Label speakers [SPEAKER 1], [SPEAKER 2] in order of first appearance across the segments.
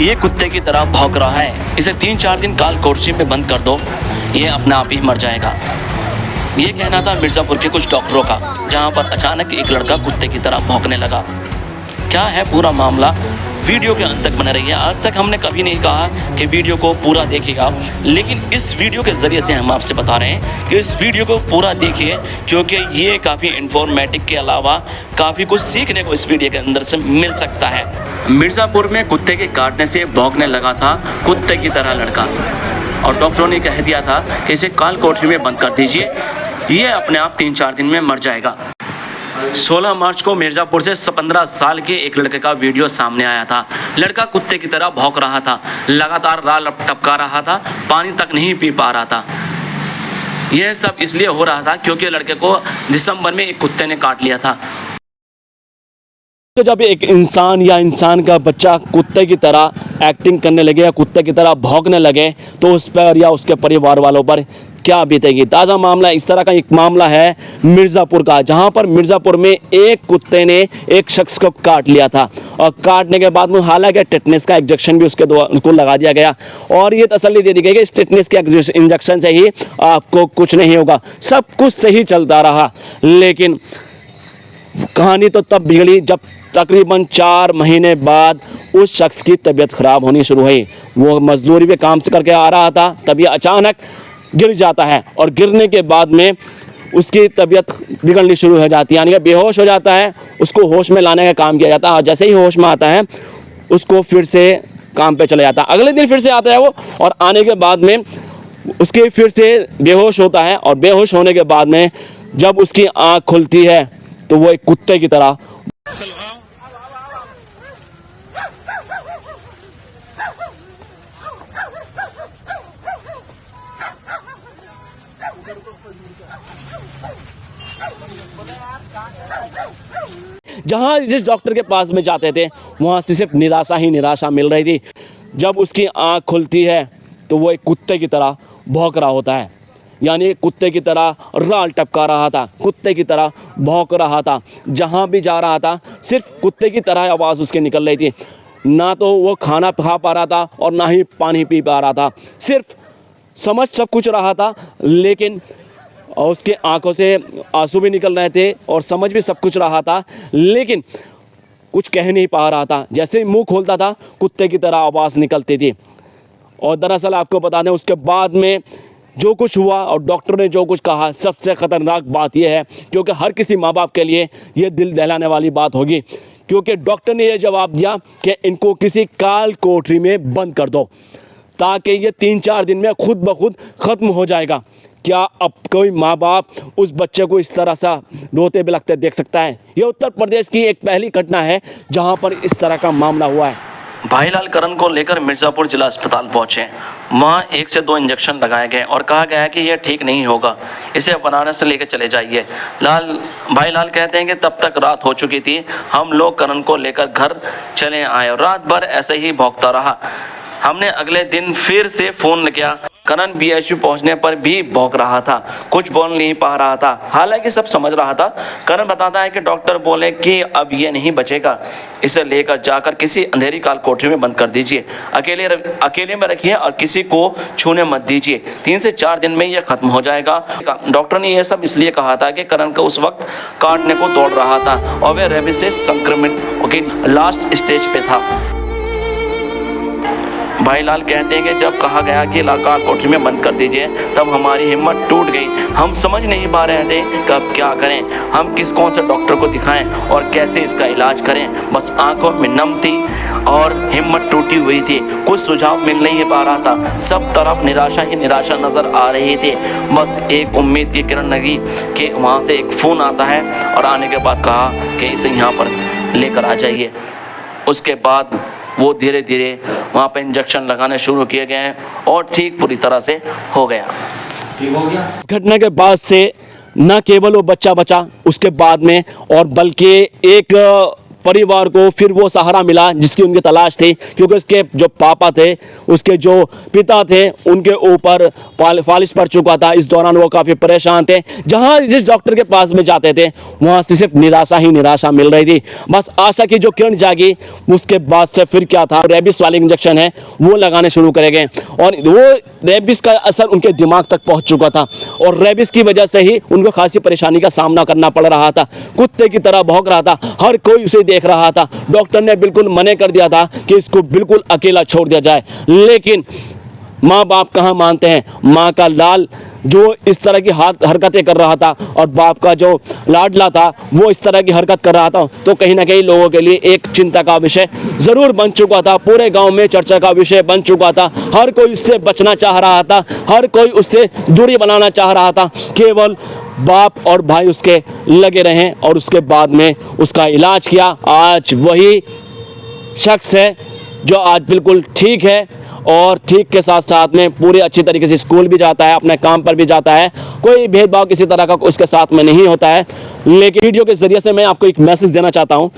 [SPEAKER 1] ये कुत्ते की तरह भौंक रहा है, इसे 3-4 दिन काल कोठरी में बंद कर दो, ये अपने आप ही मर जाएगा। ये कहना था मिर्ज़ापुर के कुछ डॉक्टरों का, जहां पर अचानक एक लड़का कुत्ते की तरह भौंकने लगा। क्या है पूरा मामला, वीडियो के अंत तक बने रहिए। आज तक हमने कभी नहीं कहा कि वीडियो को पूरा देखिएगा, लेकिन इस वीडियो के ज़रिए से हम आपसे बता रहे हैं कि इस वीडियो को पूरा देखिए, क्योंकि ये काफ़ी इन्फॉर्मेटिव के अलावा काफ़ी कुछ सीखने को इस वीडियो के अंदर से मिल सकता है। मिर्ज़ापुर में कुत्ते के काटने से भौंकने लगा था कुत्ते की तरह लड़का, और डॉक्टरों ने कह दिया था कि इसे काल कोठरी में बंद कर दीजिए, ये अपने आप 3-4 दिन में मर जाएगा। 16 मार्च को मिर्ज़ापुर से 15 साल के एक लड़के का वीडियो सामने आया था। लड़का कुत्ते की तरह भौंक रहा था, लगातार लाल टपका रहा था, पानी तक नहीं पी पा रहा था। यह सब इसलिए हो रहा था क्योंकि लड़के को दिसंबर में एक कुत्ते ने काट लिया था।
[SPEAKER 2] तो जब एक इंसान या इंसान का बच्चा कुत्ते की तरह एक्टिंग करने लगे या कुत्ते की तरह भौंकने लगे, तो उस पर या उसके परिवार वालों पर क्या बीतेगी। ताज़ा मामला इस तरह का एक मामला है मिर्ज़ापुर का, जहां पर मिर्ज़ापुर में एक कुत्ते ने एक शख्स को काट लिया था, और काटने के बाद में हालांकि टेटनेस का इंजेक्शन भी उसको लगा दिया गया, और ये तसल्ली दे दी गई कि इस टेटनेस के इंजेक्शन से ही आपको कुछ नहीं होगा, सब कुछ सही चलता रहा। लेकिन कहानी तो तब बिगड़ी जब तकरीबन 4 महीने बाद उस शख्स की तबीयत ख़राब होनी शुरू हुई। वो मजदूरी पे काम से करके आ रहा था, तभी अचानक गिर जाता है, और गिरने के बाद में उसकी तबीयत बिगड़नी शुरू हो जाती है, यानी कि बेहोश हो जाता है। उसको होश में लाने का काम किया जाता है, और जैसे ही होश में आता है उसको फिर से काम पे चले जाता है। अगले दिन फिर से आता है वो, और आने के बाद में उसके फिर से बेहोश होता है, और बेहोश होने के बाद में जब उसकी आँख खुलती है तो वो एक कुत्ते की तरह जहाँ जिस डॉक्टर के पास में जाते थे वहाँ से सिर्फ निराशा ही निराशा मिल रही थी। जब उसकी आँख खुलती है तो वो एक कुत्ते की तरह भौंक रहा होता है, यानी कुत्ते की तरह राल टपका रहा था, कुत्ते की तरह भौंक रहा था। जहाँ भी जा रहा था सिर्फ कुत्ते की तरह आवाज़ उसके निकल रही थी। ना तो वो खाना खा पा रहा था और ना ही पानी पी पा रहा था, सिर्फ समझ सब कुछ रहा था, लेकिन और उसके आंखों से आंसू भी निकल रहे थे और समझ भी सब कुछ रहा था, लेकिन कुछ कह नहीं पा रहा था। जैसे ही मुंह खोलता था कुत्ते की तरह आवाज़ निकलती थी। और दरअसल आपको बता दें उसके बाद में जो कुछ हुआ और डॉक्टर ने जो कुछ कहा, सबसे ख़तरनाक बात यह है, क्योंकि हर किसी माँ बाप के लिए ये दिल दहलाने वाली बात होगी, क्योंकि डॉक्टर ने ये जवाब दिया कि इनको किसी काल कोठरी में बंद कर दो, ताकि ये 3-4 दिन में खुद ब खुद ख़त्म हो जाएगा। क्या अब कोई माँ बाप उस बच्चे को इस तरह सा रोते बिलखते देख सकता है? ये उत्तर प्रदेश की एक पहली घटना है जहाँ पर इस तरह का मामला हुआ है।
[SPEAKER 1] भाईलाल करण को लेकर मिर्ज़ापुर जिला अस्पताल पहुंचे। वहां 1 से 2 इंजेक्शन लगाए गए और कहा गया है कि यह ठीक नहीं होगा, इसे बनारस से लेकर चले जाइए। भाईलाल कहते हैं कि तब तक रात हो चुकी थी, हम लोग करण को लेकर घर चले आए और रात भर ऐसे ही भौंकता रहा। हमने अगले दिन फिर से फ़ोन किया, करण BHU पहुंचने पर भी भौंक रहा था, कुछ बोल नहीं पा रहा था, हालांकि सब समझ रहा था। करण बताता है कि डॉक्टर बोले कि अब ये नहीं बचेगा, इसे लेकर जाकर किसी अंधेरी काल कोठरी में बंद कर दीजिए, अकेले में रखिए और किसी को छूने मत दीजिए, 3 से 4 दिन में यह खत्म हो जाएगा। डॉक्टर ने यह सब इसलिए कहा था कि करण को उस वक्त काटने को दौड़ रहा था और वह रेबीज से संक्रमित होकर लास्ट स्टेज पे था। भाईलाल कहते हैं कि जब कहा गया कि काल कोठरी में बंद कर दीजिए, तब हमारी हिम्मत टूट गई। हम समझ नहीं पा रहे थे कि अब क्या करें, हम कौन से डॉक्टर को दिखाएं और कैसे इसका इलाज करें। बस आंखों में नम थी और हिम्मत टूटी हुई थी, कुछ सुझाव मिल नहीं पा रहा था, सब तरफ निराशा ही निराशा नज़र आ रही थी। बस एक उम्मीद की किरण लगी कि वहाँ से एक फ़ोन आता है और आने के बाद कहा कि इसे यहाँ पर लेकर आ जाइए। उसके बाद वो धीरे धीरे वहाँ पे इंजेक्शन लगाने शुरू किए गए हैं और ठीक पूरी तरह से हो गया।
[SPEAKER 2] ठीक हो गया। घटना के बाद से न केवल वो बच्चा बचा उसके बाद में, और बल्कि एक परिवार को फिर वो सहारा मिला जिसकी उनकी तलाश थी, क्योंकि उसके जो पापा थे, उसके जो पिता थे, उनके ऊपर फालिश पड़ चुका था। इस दौरान वो काफ़ी परेशान थे। जहाँ जिस डॉक्टर के पास में जाते थे वहाँ से सिर्फ निराशा ही निराशा मिल रही थी। बस आशा की जो किरण जागी, उसके बाद से फिर क्या था, रेबिस वाले इंजेक्शन है वो लगाने शुरू करे गए और वो रेबिस का असर उनके दिमाग तक पहुंच चुका था और रेबिस की वजह से ही उनको खासी परेशानी का सामना करना पड़ रहा था। कुत्ते की तरह भौंक रहा था, हर कोई उसे देख रहा था। डॉक्टर ने बिल्कुल मना कर दिया था कि इसको बिल्कुल अकेला छोड़ दिया जाए, लेकिन माँ बाप कहाँ मानते हैं। माँ का लाल जो इस तरह की हरकतें कर रहा था और बाप का जो लाडला था वो इस तरह की हरकत कर रहा था, तो कहीं ना कहीं लोगों के लिए एक चिंता का विषय ज़रूर बन चुका था। पूरे गांव में चर्चा का विषय बन चुका था। हर कोई उससे बचना चाह रहा था, हर कोई उससे दूरी बनाना चाह रहा था। केवल बाप और भाई उसके लगे रहें और उसके बाद में उसका इलाज किया। आज वही शख्स है जो आज बिल्कुल ठीक है और ठीक के साथ साथ में पूरे अच्छी तरीके से स्कूल भी जाता है, अपने काम पर भी जाता है। कोई भेदभाव किसी तरह का उसके साथ में नहीं होता है। लेकिन वीडियो के ज़रिए से मैं आपको एक मैसेज देना चाहता हूं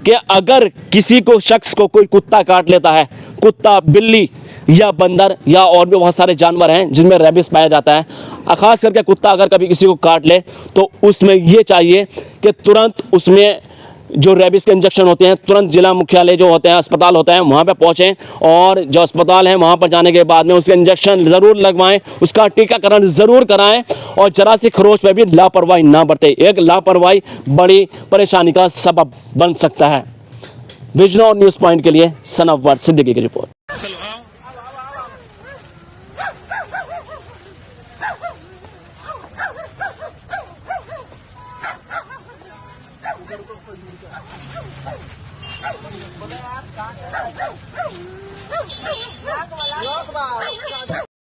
[SPEAKER 2] कि अगर किसी को शख्स को कोई कुत्ता काट लेता है, कुत्ता, बिल्ली या बंदर या और भी बहुत सारे जानवर हैं जिनमें रेबिस पाया जाता है, ख़ास करके कुत्ता अगर कभी किसी को काट ले तो उसमें ये चाहिए कि तुरंत उसमें जो रेबिस के इंजेक्शन होते हैं तुरंत जिला मुख्यालय जो होते हैं, अस्पताल होता है, वहाँ पे पहुँचें और जो अस्पताल है वहाँ पर जाने के बाद में उसके इंजेक्शन ज़रूर लगवाएं, उसका टीकाकरण ज़रूर कराएं और जरा सी खरोच पे भी लापरवाही ना बरतें। एक लापरवाही बड़ी परेशानी का सबब बन सकता है। विजन और न्यूज़ पॉइंट के लिए सनअवर सिद्दीकी की रिपोर्ट।